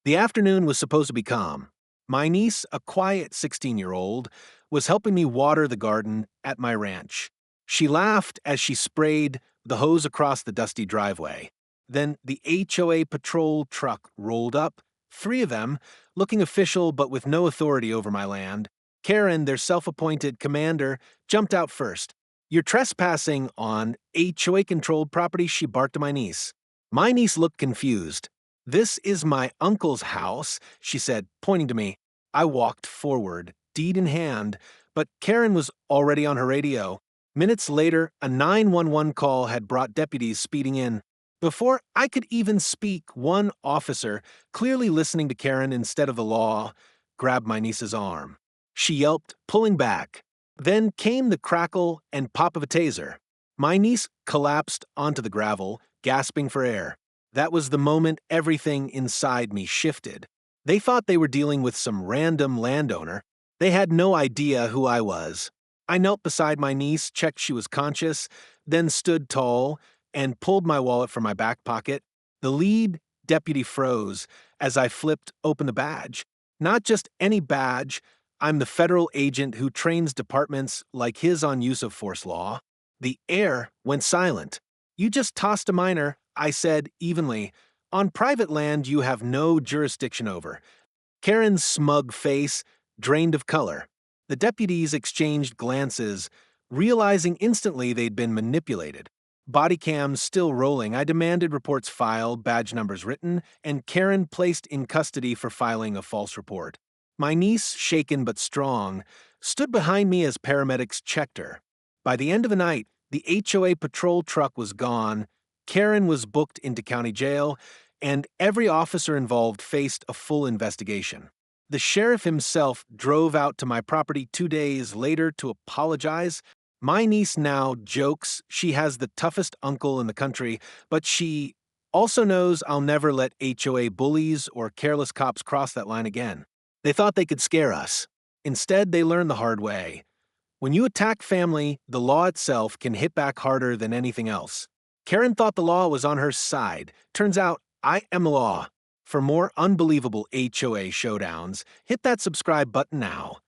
The afternoon was supposed to be calm. My niece, a quiet 16-year-old, was helping me water the garden at my ranch. She laughed as she sprayed the hose across the dusty driveway. Then the HOA patrol truck rolled up, 3 of them, looking official but with no authority over my land. Karen, their self-appointed commander, jumped out first. "You're trespassing on HOA-controlled property," she barked to my niece. My niece looked confused. "This is my uncle's house," she said, pointing to me. I walked forward, deed in hand, but Karen was already on her radio. Minutes later, a 911 call had brought deputies speeding in. Before I could even speak, one officer, clearly listening to Karen instead of the law, grabbed my niece's arm. She yelped, pulling back. Then came the crackle and pop of a taser. My niece collapsed onto the gravel, gasping for air. That was the moment everything inside me shifted. They thought they were dealing with some random landowner. They had no idea who I was. I knelt beside my niece, checked she was conscious, then stood tall and pulled my wallet from my back pocket. The lead deputy froze as I flipped open the badge. Not just any badge. I'm the federal agent who trains departments like his on use of force law. The air went silent. "You just tossed a minor," I said evenly. "On private land you have no jurisdiction over." Karen's smug face drained of color. The deputies exchanged glances, realizing instantly they'd been manipulated. Body cams still rolling, I demanded reports filed, badge numbers written, and Karen placed in custody for filing a false report. My niece, shaken but strong, stood behind me as paramedics checked her. By the end of the night, the HOA patrol truck was gone, Karen was booked into county jail, and every officer involved faced a full investigation. The sheriff himself drove out to my property 2 days later to apologize. My niece now jokes she has the toughest uncle in the country, but she also knows I'll never let HOA bullies or careless cops cross that line again. They thought they could scare us. Instead, they learned the hard way. When you attack family, the law itself can hit back harder than anything else. Karen thought the law was on her side. Turns out, I am the law. For more unbelievable HOA showdowns, hit that subscribe button now.